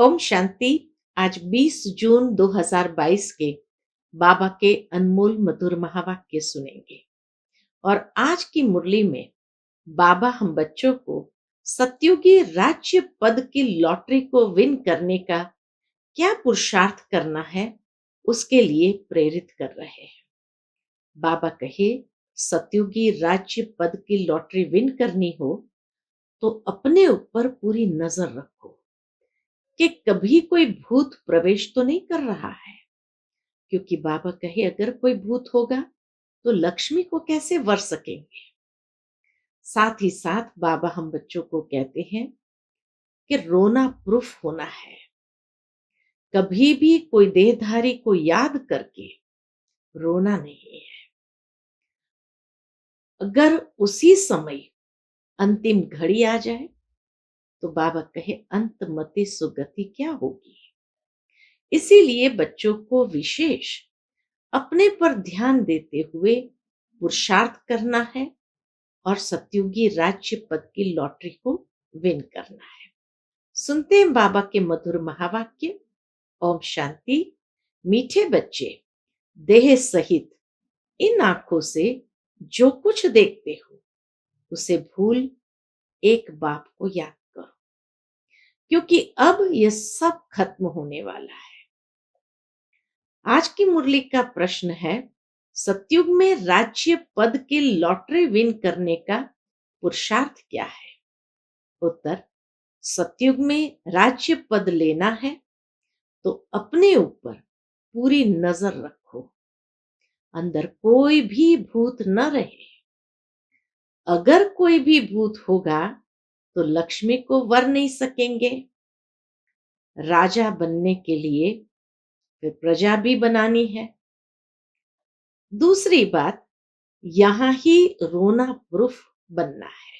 ओम शांति। आज 20 जून 2022 के बाबा के अनमोल मधुर महावाक्य सुनेंगे। और आज की मुरली में बाबा हम बच्चों को सत्युगी राज्य पद की लॉटरी को विन करने का क्या पुरुषार्थ करना है उसके लिए प्रेरित कर रहे हैं। बाबा कहे, सत्युगी राज्य पद की लॉटरी विन करनी हो तो अपने ऊपर पूरी नजर रखो कि कभी कोई भूत प्रवेश तो नहीं कर रहा है। क्योंकि बाबा कहे, अगर कोई भूत होगा तो लक्ष्मी को कैसे वर सकेंगे। साथ ही साथ बाबा हम बच्चों को कहते हैं कि रोना प्रूफ होना है। कभी भी कोई देहधारी को याद करके रोना नहीं है। अगर उसी समय अंतिम घड़ी आ जाए तो बाबा कहे, अंत मति सुगति क्या होगी। इसीलिए बच्चों को विशेष अपने पर ध्यान देते हुए पुरुषार्थ करना है और सत्युगी राज्य पद की लॉटरी को विन करना है। सुनते हैं बाबा के मधुर महावाक्य। ओम शांति। मीठे बच्चे, देह सहित इन आंखों से जो कुछ देखते हो उसे भूल एक बाप को याद करो, क्योंकि अब यह सब खत्म होने वाला है। आज की मुरली का प्रश्न है, सतयुग में राज्य पद की लॉटरी विन करने का पुरुषार्थ क्या है। उत्तर, सतयुग में राज्य पद लेना है तो अपने ऊपर पूरी नजर रखो, अंदर कोई भी भूत न रहे। अगर कोई भी भूत होगा तो लक्ष्मी को वर नहीं सकेंगे। राजा बनने के लिए फिर प्रजा भी बनानी है। दूसरी बात, यहां ही रोना प्रूफ बनना है।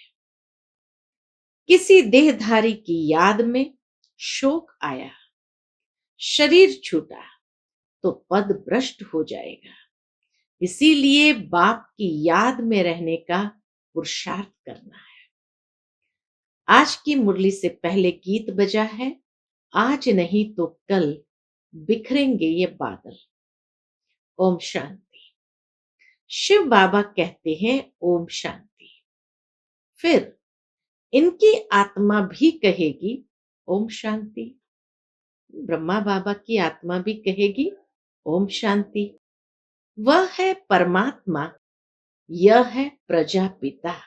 किसी देहधारी की याद में शोक आया, शरीर छूटा तो पद भ्रष्ट हो जाएगा। इसीलिए बाप की याद में रहने का पुरुषार्थ करना है। आज की मुरली से पहले गीत बजा है, आज नहीं तो कल बिखरेंगे ये बादल। ओम शांति। शिव बाबा कहते हैं ओम शांति। फिर इनकी आत्मा भी कहेगी ओम शांति। ब्रह्मा बाबा की आत्मा भी कहेगी ओम शांति। वह है परमात्मा, यह है प्रजापिता।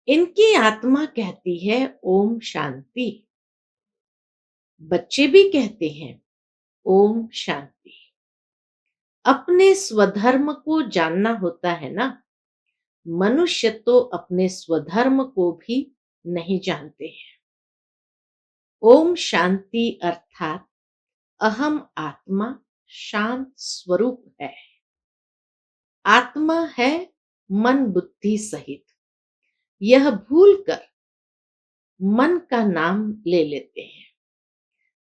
इनकी आत्मा कहती है ओम शांति। बच्चे भी कहते हैं ओम शांति। अपने स्वधर्म को जानना होता है ना। मनुष्य तो अपने स्वधर्म को भी नहीं जानते हैं। ओम शांति अर्थात अहम आत्मा शांत स्वरूप है। आत्मा है मन बुद्धि सहित। यह भूलकर मन का नाम ले लेते हैं।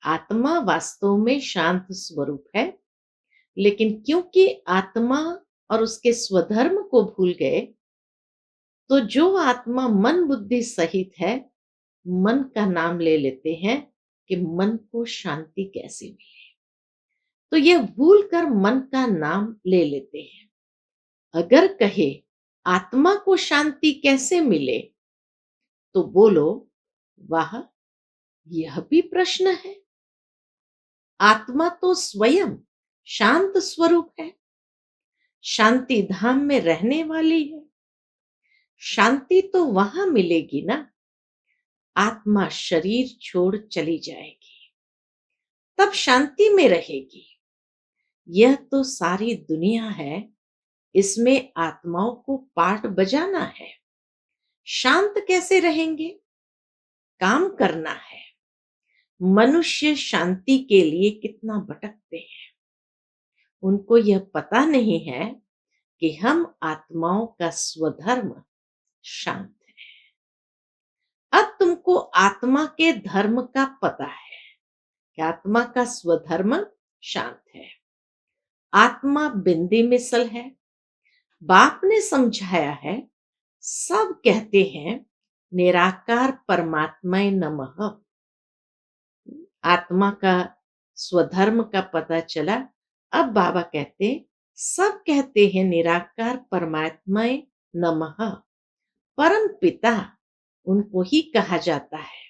आत्मा वास्तव में शांत स्वरूप है, लेकिन क्योंकि आत्मा और उसके स्वधर्म को भूल गए तो जो आत्मा मन बुद्धि सहित है मन का नाम ले लेते हैं कि मन को शांति कैसे मिले। तो यह भूल कर मन का नाम ले लेते हैं। अगर कहे आत्मा को शांति कैसे मिले तो बोलो, वाह, यह भी प्रश्न है। आत्मा तो स्वयं शांत स्वरूप है, शांति धाम में रहने वाली है। शांति तो वहां मिलेगी ना, आत्मा शरीर छोड़ चली जाएगी तब शांति में रहेगी। यह तो सारी दुनिया है, इसमें आत्माओं को पाठ बजाना है। शांत कैसे रहेंगे? काम करना है। मनुष्य शांति के लिए कितना भटकते हैं। उनको यह पता नहीं है कि हम आत्माओं का स्वधर्म शांत है। अब तुमको आत्मा के धर्म का पता है कि आत्मा का स्वधर्म शांत है। आत्मा बिंदी मिसल है। बाप ने समझाया है, सब कहते हैं निराकार परमात्माय नमः। आत्मा का स्वधर्म का पता चला। अब बाबा कहते, सब कहते हैं निराकार परमात्माए नमः, परम पिता उनको ही कहा जाता है।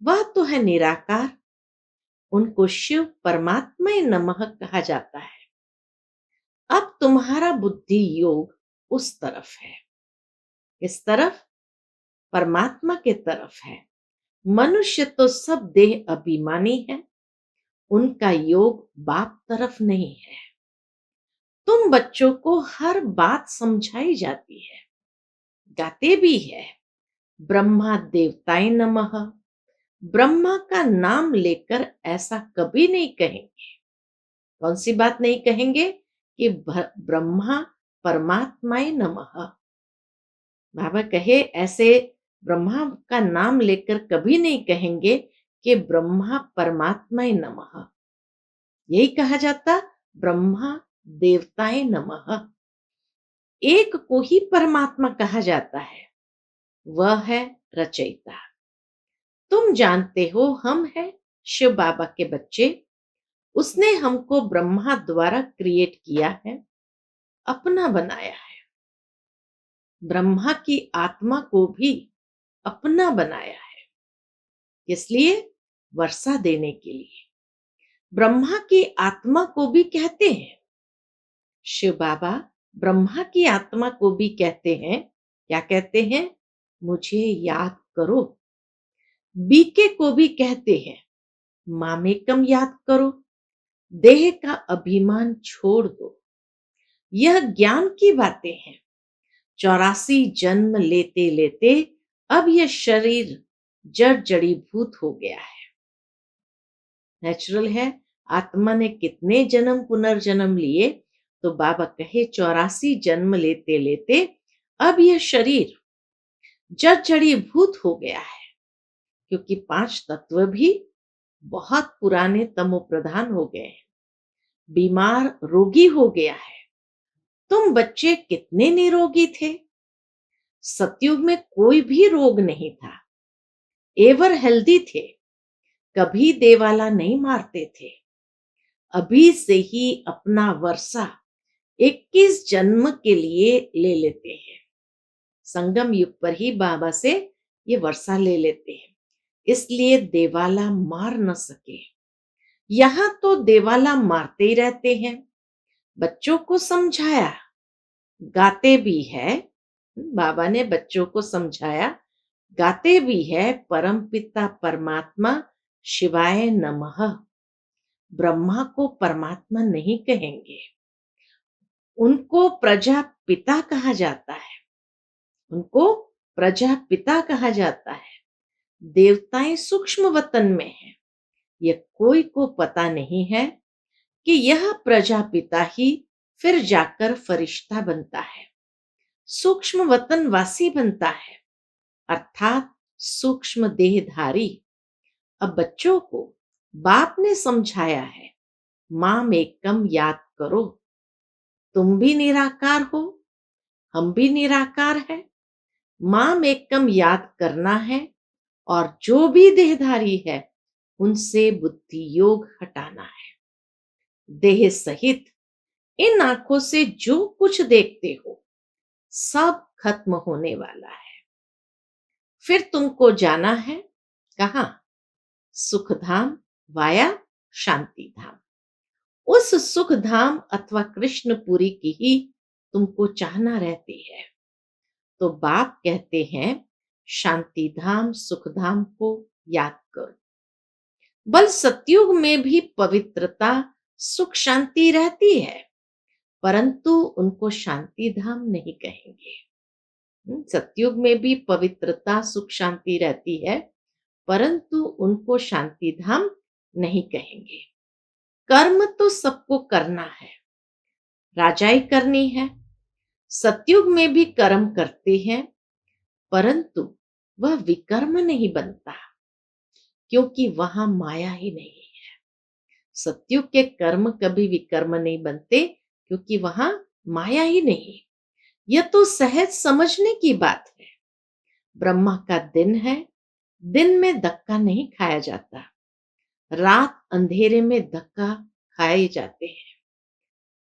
वह तो है निराकार, उनको शिव परमात्मा नमः कहा जाता है। अब तुम्हारा बुद्धि योग उस तरफ है, इस तरफ परमात्मा के तरफ है। मनुष्य तो सब देह अभिमानी है, उनका योग बाप तरफ नहीं है। तुम बच्चों को हर बात समझाई जाती है, गाते भी है, ब्रह्मा देवताय नमः। ब्रह्मा का नाम लेकर ऐसा कभी नहीं कहेंगे। कौन सी बात नहीं कहेंगे? कि ब्रह्मा परमात्माय नमः। बाबा कहे ऐसे ब्रह्मा का नाम लेकर कभी नहीं कहेंगे कि ब्रह्मा परमात्माय नमः। यही कहा जाता, ब्रह्मा देवताय नमः। एक को ही परमात्मा कहा जाता है, वह है रचयिता। तुम जानते हो हम हैं शिव बाबा के बच्चे। उसने हमको ब्रह्मा द्वारा क्रिएट किया है, अपना बनाया है। ब्रह्मा की आत्मा को भी अपना बनाया है, इसलिए वर्षा देने के लिए। ब्रह्मा की आत्मा को भी कहते हैं, शिव बाबा ब्रह्मा की आत्मा को भी कहते हैं, क्या कहते हैं? मुझे याद करो। बीके को भी कहते हैं, मामेकम याद करो, देह का अभिमान छोड़ दो। यह ज्ञान की बातें हैं। 84 जन्म लेते लेते अब यह शरीर जड़ जड़ीभूत हो गया है। नेचुरल है, आत्मा ने कितने जन्म पुनर्जन्म लिए? तो बाबा कहे 84 जन्म लेते लेते अब यह शरीर जड़ जड़ीभूत हो गया है, क्योंकि 5 तत्व भी बहुत पुराने तमो प्रधान हो गए हैं, बीमार रोगी हो गया है। तुम बच्चे कितने निरोगी थे? सतयुग में कोई भी रोग नहीं था, एवर हेल्दी थे, कभी देवाला नहीं मारते थे। अभी से ही अपना वर्षा 21 जन्म के लिए ले लेते हैं। संगम युग पर ही बाबा से ये वर्षा ले लेते हैं, इसलिए देवाला मार न सके। यहां तो देवाला मारते ही रहते हैं। बच्चों को समझाया, गाते भी है, बाबा ने बच्चों को समझाया, गाते भी है, परमपिता परमात्मा शिवाय नमः। ब्रह्मा को परमात्मा नहीं कहेंगे, उनको प्रजापिता कहा जाता है, उनको प्रजापिता कहा जाता है। देवताएं सूक्ष्म वतन में हैं, यह कोई को पता नहीं है कि यह प्रजापिता ही फिर जाकर फरिश्ता बनता है, सूक्ष्म वतन वासी बनता है, अर्थात सूक्ष्म देहधारी। अब बच्चों को बाप ने समझाया है, माम एकम याद करो। तुम भी निराकार हो, हम भी निराकार है। माम एकम याद करना है, और जो भी देहधारी है उनसे बुद्धि योग हटाना है। देह सहित इन आंखों से जो कुछ देखते हो सब खत्म होने वाला है। फिर तुमको जाना है कहाँ? सुखधाम वाया शांति धाम। उस सुख धाम अथवा कृष्णपुरी की ही तुमको चाहना रहती है। तो बाप कहते हैं शांति धाम सुख धाम को याद करो। बल सतयुग में भी पवित्रता सुख शांति रहती है, परंतु उनको शांति धाम नहीं कहेंगे। सतयुग में भी पवित्रता सुख शांति रहती है, परंतु उनको शांति धाम नहीं कहेंगे। कर्म तो सबको करना है, राजाई करनी है। सतयुग में भी कर्म करते हैं, परंतु वह विकर्म नहीं बनता, क्योंकि वहां माया ही नहीं है। सतयुग के कर्म कभी विकर्म नहीं बनते, क्योंकि वहां माया ही नहीं। यह तो सहज समझने की बात है। ब्रह्मा का दिन है, दिन में धक्का नहीं खाया जाता। रात अंधेरे में धक्का खाए जाते हैं।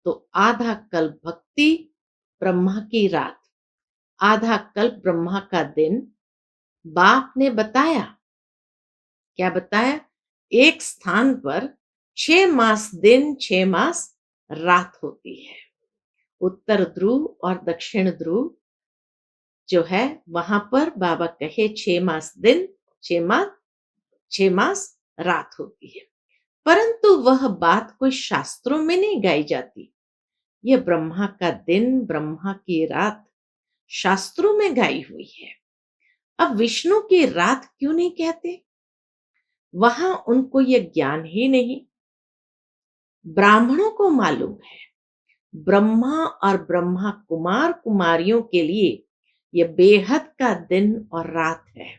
तो आधा कल्प भक्ति ब्रह्मा की रात, आधा कल्प ब्रह्मा का दिन। बाप ने बताया, क्या बताया? एक स्थान पर 6 मास दिन 6 मास रात होती है। उत्तर ध्रुव और दक्षिण ध्रुव जो है, वहां पर बाबा कहे 6 मास दिन 6 मास 6 मास रात होती है। परंतु वह बात कोई शास्त्रों में नहीं गाई जाती। यह ब्रह्मा का दिन, ब्रह्मा की रात शास्त्रों में गाई हुई है। अब विष्णु की रात क्यों नहीं कहते? वहां उनको यह ज्ञान ही नहीं। ब्राह्मणों को मालूम है, ब्रह्मा और ब्रह्मा कुमार कुमारियों के लिए यह बेहद का दिन और रात है।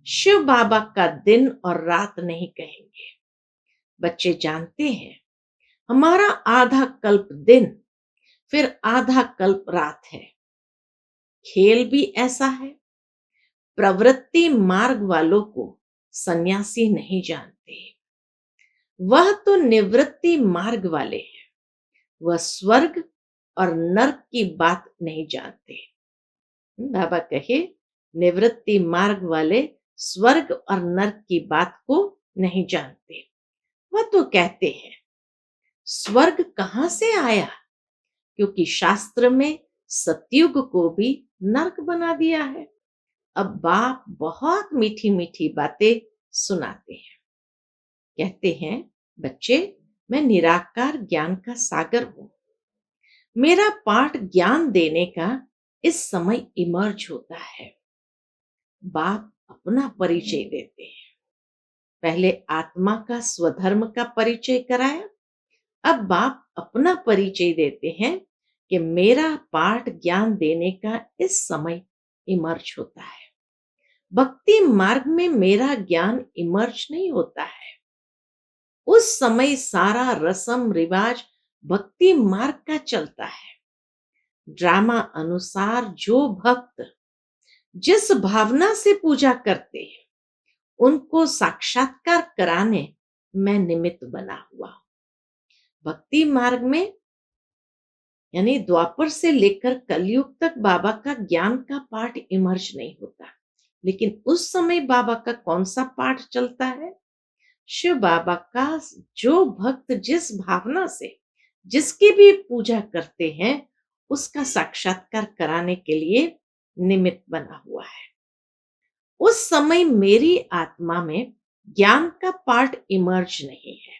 शिव बाबा का दिन और रात नहीं कहेंगे। बच्चे जानते हैं, हमारा आधा कल्प दिन फिर आधा कल्प रात है। खेल भी ऐसा है। प्रवृत्ति मार्ग वालों को सन्यासी नहीं जानते। वह तो निवृत्ति मार्ग वाले हैं। वह स्वर्ग और नरक की बात नहीं जानते। बाबा कहे, निवृत्ति मार्ग वाले स्वर्ग और नरक की बात को नहीं जानते। वह तो कहते हैं, स्वर्ग कहां से आया? क्योंकि शास्त्र में सतयुग को भी नरक बना दिया है। अब बाप बहुत मीठी मीठी बातें सुनाते हैं। कहते हैं, बच्चे, मैं निराकार ज्ञान का सागर हूं। मेरा पाठ ज्ञान देने का इस समय इमर्ज होता है। बाप अपना परिचय देते हैं। पहले आत्मा का स्वधर्म का परिचय कराया। अब बाप अपना परिचय देते हैं कि मेरा पाठ ज्ञान देने का इस समय इमर्ज होता है। भक्ति मार्ग में मेरा ज्ञान इमर्ज नहीं होता है। उस समय सारा रस्म रिवाज भक्ति मार्ग का चलता है। ड्रामा अनुसार जो भक्त जिस भावना से पूजा करते हैं, उनको साक्षात्कार कराने मैं निमित्त बना हुआ हूं। भक्ति मार्ग में यानी द्वापर से लेकर कलयुग तक बाबा का ज्ञान का पाठ इमर्ज नहीं होता। लेकिन उस समय बाबा का कौन सा पाठ चलता है? शिव बाबा का जो भक्त जिस भावना से जिसकी भी पूजा करते हैं, उसका साक्षात्कार कराने के लिए निमित्त बना हुआ है। उस समय मेरी आत्मा में ज्ञान का पाठ इमर्ज नहीं है,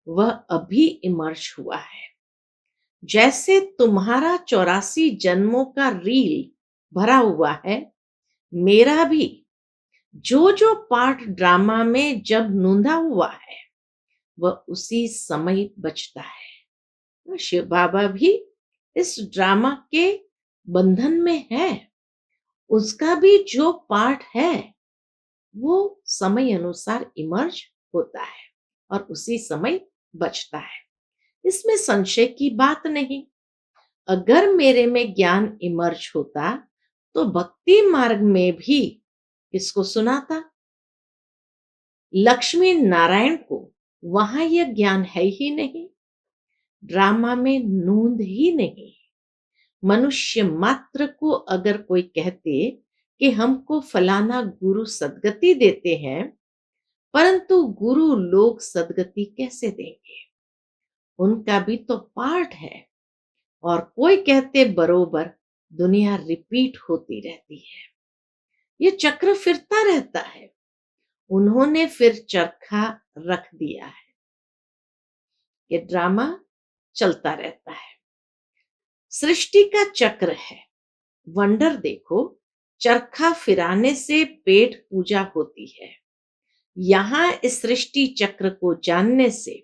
वह अभी इमर्ज हुआ है। जैसे तुम्हारा 84 जन्मों का रील भरा हुआ है, मेरा भी जो जो पाठ ड्रामा में जब नूंदा हुआ है, वह उसी समय बचता है। शिव बाबा भी इस ड्रामा के बंधन में है। उसका भी जो पाठ है, वो समय अनुसार इमर्ज होता है और उसी समय बचता है। इसमें संशय की बात नहीं। अगर मेरे में ज्ञान इमर्ज होता तो भक्ति मार्ग में भी किसको सुनाता? लक्ष्मी नारायण को वहां यह ज्ञान है ही नहीं। ड्रामा में नूंद ही नहीं। मनुष्य मात्र को अगर कोई कहते कि हमको फलाना गुरु सदगति देते हैं, परंतु गुरु लोग सदगति कैसे देंगे? उनका भी तो पाठ है। और कोई कहते बरोबर दुनिया रिपीट होती रहती है। ये चक्र फिरता रहता है। उन्होंने फिर चरखा रख दिया है। ये ड्रामा चलता रहता है। सृष्टि का चक्र है। वंडर देखो, चरखा फिराने से पेट पूजा होती है। यहां इस सृष्टि चक्र को जानने से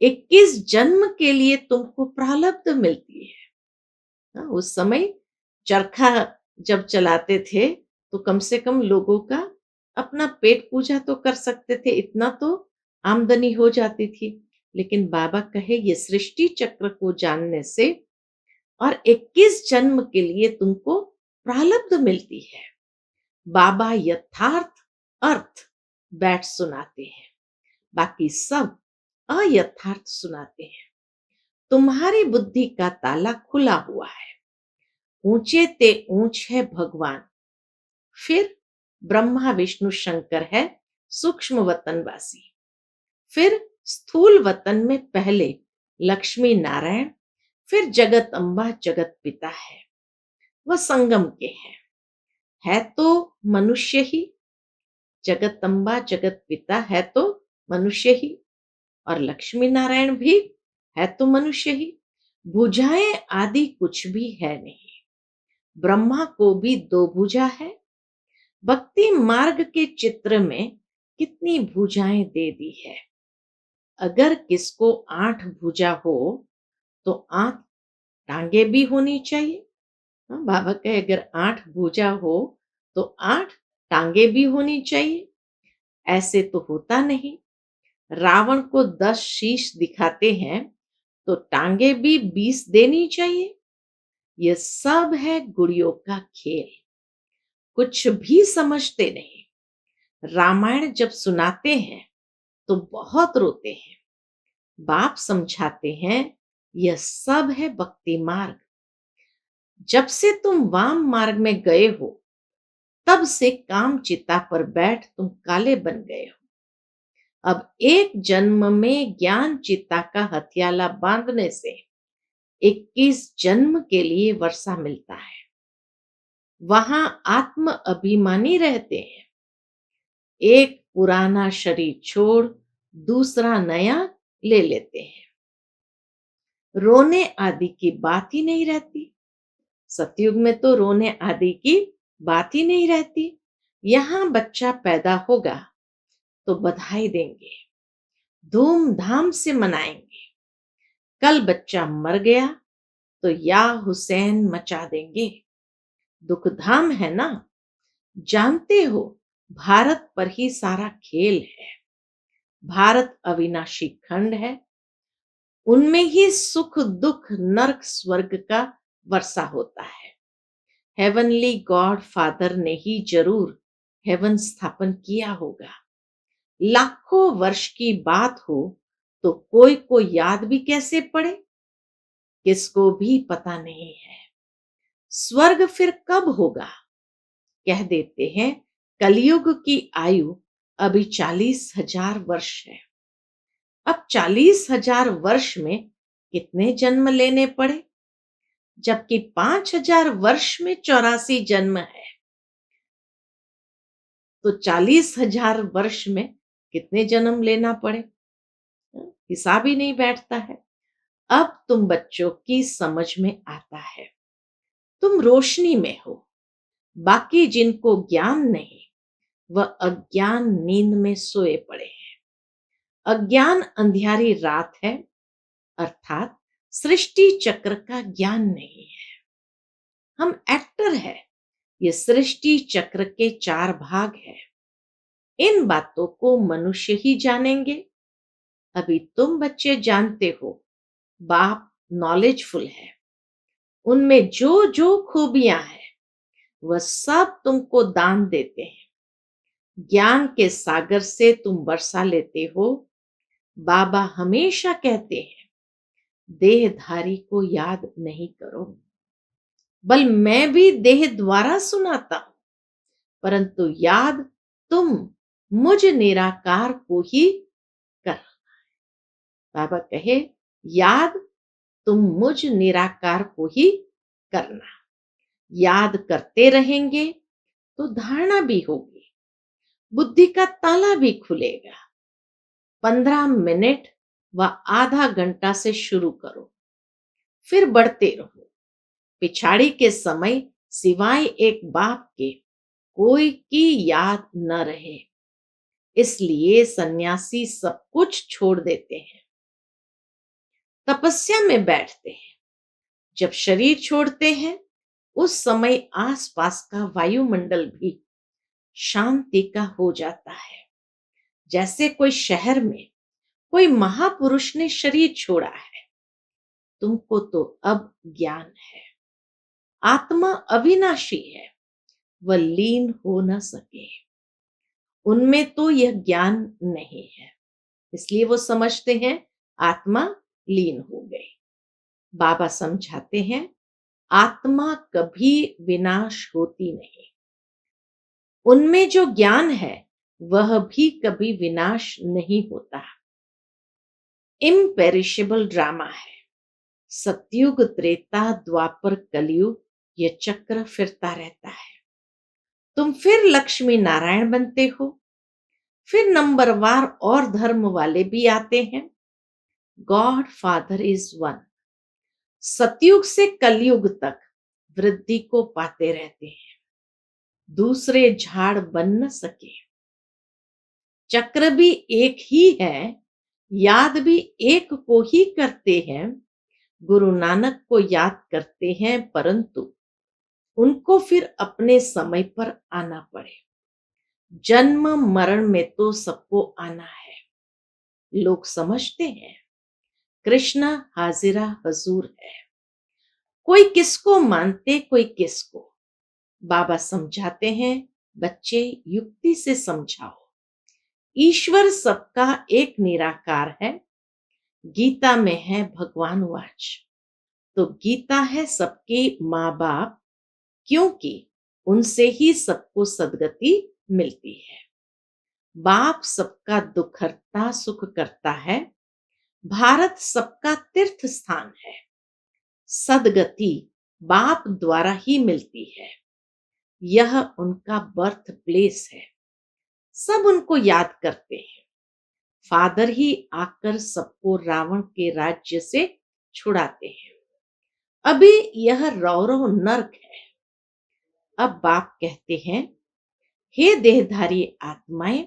21 जन्म के लिए तुमको प्रारब्ध मिलती है। उस समय चरखा जब चलाते थे तो कम से कम लोगों का अपना पेट पूजा तो कर सकते थे, इतना तो आमदनी हो जाती थी। लेकिन बाबा कहे, ये सृष्टि चक्र को जानने से और 21 जन्म के लिए तुमको प्रारब्ध मिलती है। बाबा यथार्थ अर्थ बैठ सुनाते हैं। बाकी सब अयथार्थ सुनाते हैं। तुम्हारी बुद्धि का ताला खुला हुआ है। ऊंचे ते ऊंच है भगवान, फिर ब्रह्मा विष्णु शंकर है सूक्ष्म वतनवासी, फिर स्थूल वतन में पहले लक्ष्मी नारायण, फिर जगत अम्बा जगत पिता है। वह संगम के हैं, है तो मनुष्य ही। जगत अम्बा जगत पिता है तो मनुष्य ही, और लक्ष्मी नारायण भी है तो मनुष्य ही। भुजाएं आदि कुछ भी है नहीं। ब्रह्मा को भी दो भुजा है। भक्ति मार्ग के चित्र में कितनी भुजाएं दे दी है। अगर किसको 8 भुजा हो तो 8 टांगे भी होनी चाहिए। हाँ, बाबा कहे अगर 8 भुजा हो तो 8 टांगे भी होनी चाहिए। ऐसे तो होता नहीं। रावण को 10 शीश दिखाते हैं तो टांगे भी 20 देनी चाहिए। यह सब है गुड़ियों का खेल। कुछ भी समझते नहीं। रामायण जब सुनाते हैं तो बहुत रोते हैं। बाप समझाते हैं यह सब है भक्ति मार्ग। जब से तुम वाम मार्ग में गए हो तब से काम चिता पर बैठ तुम काले बन गए हो। अब एक जन्म में ज्ञान चिता का हथियाला बांधने से 21 जन्म के लिए वर्षा मिलता है। वहां आत्म अभिमानी रहते हैं। एक पुराना शरीर छोड़ दूसरा नया ले लेते हैं। रोने आदि की बात ही नहीं रहती। सतयुग में तो रोने आदि की बात ही नहीं रहती। यहां बच्चा पैदा होगा तो बधाई देंगे, धूमधाम से मनाएंगे। कल बच्चा मर गया तो या हुसैन मचा देंगे। दुखधाम है ना। जानते हो भारत पर ही सारा खेल है। भारत अविनाशी खंड है। उनमें ही सुख दुख नरक स्वर्ग का वर्षा होता है। हेवनली गॉड फादर ने ही जरूर हेवन स्थापन किया होगा। लाखों वर्ष की बात हो तो कोई को याद भी कैसे पड़े, किसको भी पता नहीं है। स्वर्ग फिर कब होगा? कह देते हैं कलयुग की आयु अभी 40,000 वर्ष है। अब 40,000 वर्ष में कितने जन्म लेने पड़े, जबकि 5,000 वर्ष में 84 जन्म है। तो 40,000 वर्ष में कितने जन्म लेना पड़े, हिसाब ही नहीं बैठता है। अब तुम बच्चों की समझ में आता है। तुम रोशनी में हो। बाकी जिनको ज्ञान नहीं वह अज्ञान नींद में सोए पड़े हैं। अज्ञान अंधियारी रात है, अर्थात सृष्टि चक्र का ज्ञान नहीं है। हम एक्टर है। ये सृष्टि चक्र के 4 भाग है। इन बातों को मनुष्य ही जानेंगे। अभी तुम बच्चे जानते हो। बाप नॉलेजफुल है। उनमें जो जो खूबियां हैं वह सब तुमको दान देते हैं। ज्ञान के सागर से तुम वर्षा लेते हो। बाबा हमेशा कहते हैं देहधारी को याद नहीं करो। बल मैं भी देह द्वारा सुनाता हूं, परंतु याद तुम मुझ निराकार को ही कर। बाबा कहे याद तुम मुझ निराकार को ही करना। याद करते रहेंगे तो धारणा भी होगी, बुद्धि का ताला भी खुलेगा। 15 मिनट व आधा घंटा से शुरू करो, फिर बढ़ते रहो। पिछाड़ी के समय सिवाय एक बाप के कोई की याद न रहे, इसलिए सन्यासी सब कुछ छोड़ देते हैं, तपस्या में बैठते हैं। जब शरीर छोड़ते हैं उस समय आसपास का वायुमंडल भी शांति का हो जाता है। जैसे कोई शहर में कोई महापुरुष ने शरीर छोड़ा है। तुमको तो अब ज्ञान है। आत्मा अविनाशी है, वह लीन हो न सके। उनमें तो यह ज्ञान नहीं है। इसलिए वो समझते हैं आत्मा लीन हो गई। बाबा समझाते हैं आत्मा कभी विनाश होती नहीं। उनमें जो ज्ञान है वह भी कभी विनाश नहीं होता। इम्पेरिशेबल ड्रामा है। सतयुग, त्रेता, द्वापर, कलयुग, ये चक्र फिरता रहता है। तुम फिर लक्ष्मी नारायण बनते हो, फिर नंबरवार और धर्म वाले भी आते हैं। God father is one. सतयुग से कलयुग तक वृद्धि को पाते रहते हैं, दूसरे झाड़ बन न सके। चक्र भी एक ही है, याद भी एक को ही करते हैं। गुरु नानक को याद करते हैं, परंतु उनको फिर अपने समय पर आना पड़े। जन्म मरण में तो सबको आना है। लोग समझते हैं कृष्ण हाजिरा हजूर है, कोई किसको मानते कोई किसको। बाबा समझाते हैं बच्चे युक्ति से समझाओ, ईश्वर सबका एक निराकार है। गीता में है भगवान वाच, तो गीता है सबके माँ बाप, क्योंकि उनसे ही सबको सदगति मिलती है। बाप सबका दुख हरता सुख करता है, भारत सबका तीर्थ स्थान है। सदगति बाप द्वारा ही मिलती है, यह उनका बर्थ प्लेस है। सब उनको याद करते हैं। फादर ही आकर सबको रावण के राज्य से छुड़ाते हैं। अभी यह रौरव नर्क है। अब बाप कहते हैं हे देहधारी आत्माएं,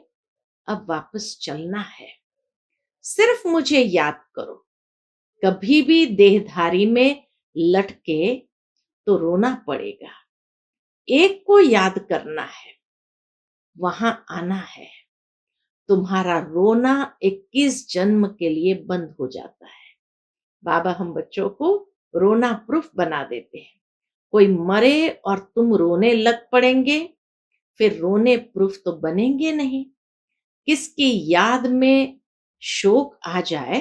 अब वापस चलना है। सिर्फ मुझे याद करो। कभी भी देहधारी में लटके तो रोना पड़ेगा। एक को याद करना है, वहां आना है। तुम्हारा रोना 21 जन्म के लिए बंद हो जाता है। बाबा हम बच्चों को रोना प्रूफ बना देते हैं। कोई मरे और तुम रोने लग पड़ेंगे, फिर रोने प्रूफ तो बनेंगे नहीं। किसकी याद में शोक आ जाए,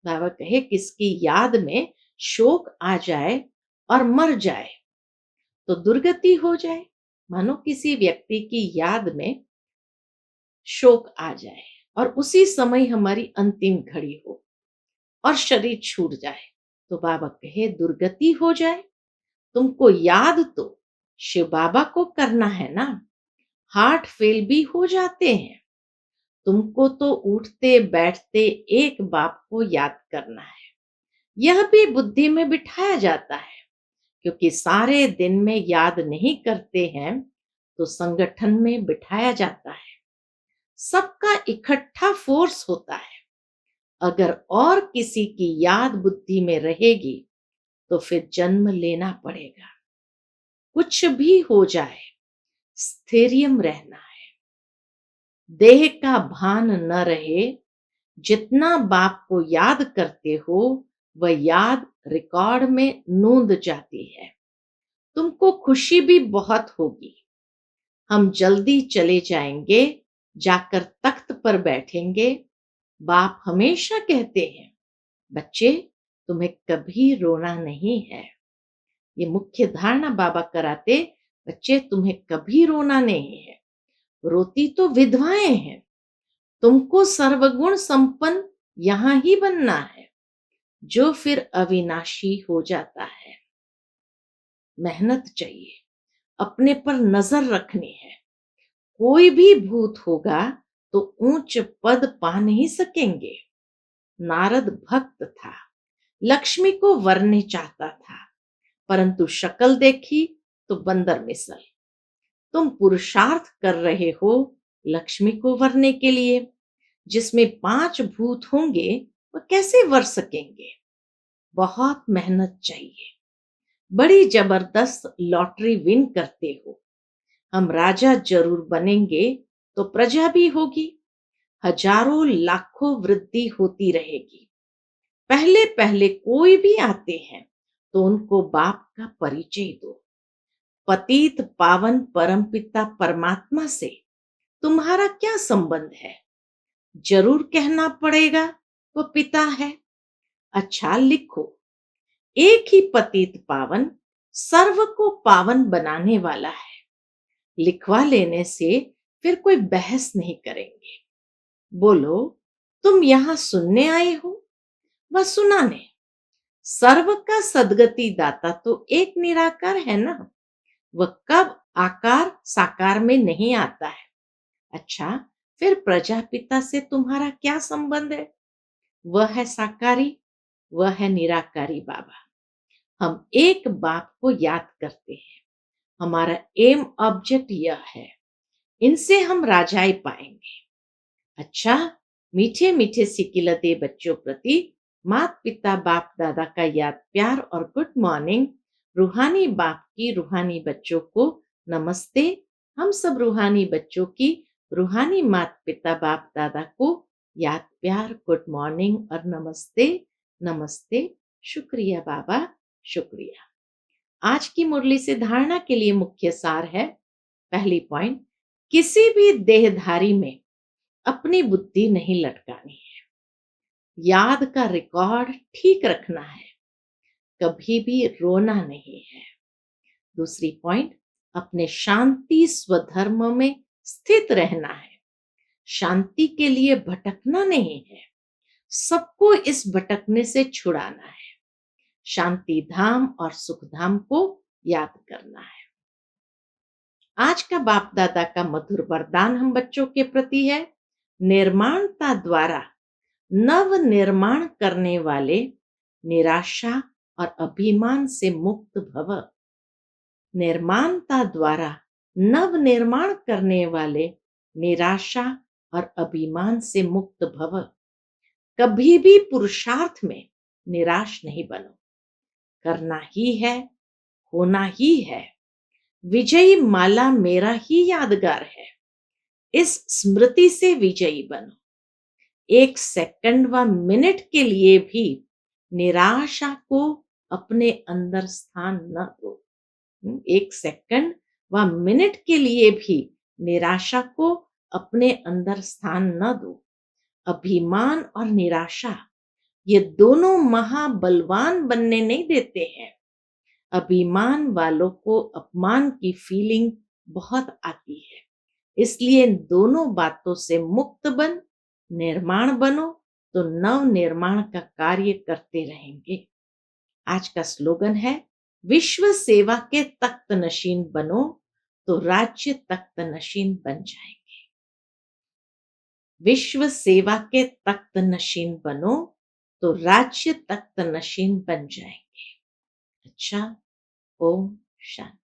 बाबा कहे किसकी याद में शोक आ जाए और मर जाए तो दुर्गति हो जाए। मानो किसी व्यक्ति की याद में शोक आ जाए और उसी समय हमारी अंतिम घड़ी हो और शरीर छूट जाए, तो बाबा कहे दुर्गति हो जाए। तुमको याद तो शिव बाबा को करना है ना। हार्ट फेल भी हो जाते हैं, तुमको तो उठते बैठते एक बाप को याद करना है। यह भी बुद्धि में बिठाया जाता है, क्योंकि सारे दिन में याद नहीं करते हैं तो संगठन में बिठाया जाता है। सबका इकट्ठा फोर्स होता है। अगर और किसी की याद बुद्धि में रहेगी तो फिर जन्म लेना पड़ेगा। कुछ भी हो जाए स्थैर्यम रहना है। देह का भान न रहे, जितना बाप को याद करते हो वह याद रिकॉर्ड में नोंद जाती है। तुमको खुशी भी बहुत होगी। हम जल्दी चले जाएंगे, जाकर तख्त पर बैठेंगे। बाप हमेशा कहते हैं बच्चे तुम्हें कभी रोना नहीं है। ये मुख्य धारणा बाबा कराते, बच्चे तुम्हें कभी रोना नहीं है। रोती तो विधवाएं हैं। तुमको सर्वगुण संपन्न यहां ही बनना है, जो फिर अविनाशी हो जाता है। मेहनत चाहिए, अपने पर नजर रखनी है। कोई भी भूत होगा तो ऊंच पद पा नहीं सकेंगे। नारद भक्त था, लक्ष्मी को वरने चाहता था, परंतु शक्ल देखी तो बंदर मिसल। तुम पुरुषार्थ कर रहे हो लक्ष्मी को वरने के लिए, जिसमें 5 भूत होंगे वह कैसे वर सकेंगे। बहुत मेहनत चाहिए। बड़ी जबरदस्त लॉटरी विन करते हो। हम राजा जरूर बनेंगे तो प्रजा भी होगी। हजारों लाखों वृद्धि होती रहेगी। पहले पहले कोई भी आते हैं तो उनको बाप का परिचय दो। पतित पावन परमपिता परमात्मा से तुम्हारा क्या संबंध है। जरूर कहना पड़ेगा वो पिता है। अच्छा लिखो, एक ही पतित पावन सर्व को पावन बनाने वाला है। लिखवा लेने से फिर कोई बहस नहीं करेंगे। बोलो, तुम यहां सुनने आए हो व सुनाने? सर्व का सदगति दाता तो एक निराकार है ना। वह कब आकार साकार में नहीं आता है। अच्छा, फिर प्रजापिता से तुम्हारा क्या संबंध है? वह है साकारी, वह है निराकारी बाबा। हम एक बाप को याद करते हैं। हमारा एम ऑब्जेक्ट यह है, इनसे हम राजाई पाएंगे। अच्छा, मीठे मीठे सिकिलते बच्चों प्रति माता पिता बाप दादा का याद प्यार और गुड मॉर्निंग। रूहानी बाप की रूहानी बच्चों को नमस्ते। हम सब रूहानी बच्चों की रूहानी माता पिता बाप दादा को याद प्यार गुड मॉर्निंग और नमस्ते। नमस्ते। शुक्रिया बाबा, शुक्रिया। आज की मुरली से धारणा के लिए मुख्य सार है। पहली पॉइंट, किसी भी देहधारी में अपनी बुद्धि नहीं लटकानी है। याद का रिकॉर्ड ठीक रखना है, कभी भी रोना नहीं है। दूसरी पॉइंट, अपने शांति स्वधर्म में स्थित रहना है। शांति के लिए भटकना नहीं है, सबको इस भटकने से छुड़ाना है। शांति धाम और सुख धाम को याद करना है। आज का बाप दादा का मधुर वरदान हम बच्चों के प्रति है। निर्माणता द्वारा नव निर्माण करने वाले निराशा और अभिमान से मुक्त भव। निर्माणता द्वारा नव निर्माण करने वाले निराशा और अभिमान से मुक्त भव। कभी भी पुरुषार्थ में निराश नहीं बनो। करना ही है, होना ही है। विजयी माला मेरा ही यादगार है। इस स्मृति से विजयी बनो। एक सेकंड व मिनट के लिए भी निराशा को अपने अंदर स्थान न दो। एक सेकंड व मिनट के लिए भी निराशा को अपने अंदर स्थान न दो। अभिमान और निराशा ये दोनों महाबलवान बनने नहीं देते हैं। अभिमान वालों को अपमान की फीलिंग बहुत आती है। इसलिए इन दोनों बातों से मुक्त बन निर्माण बनो तो नव निर्माण का कार्य करते रहेंगे। आज का स्लोगन है, विश्व सेवा के तख्त नशीन बनो तो राज्य तख्त नशीन बन जाएंगे। विश्व सेवा के तख्त नशीन बनो तो राज्य तख्त नशीन बन जाएंगे। अच्छा, ओम शांति।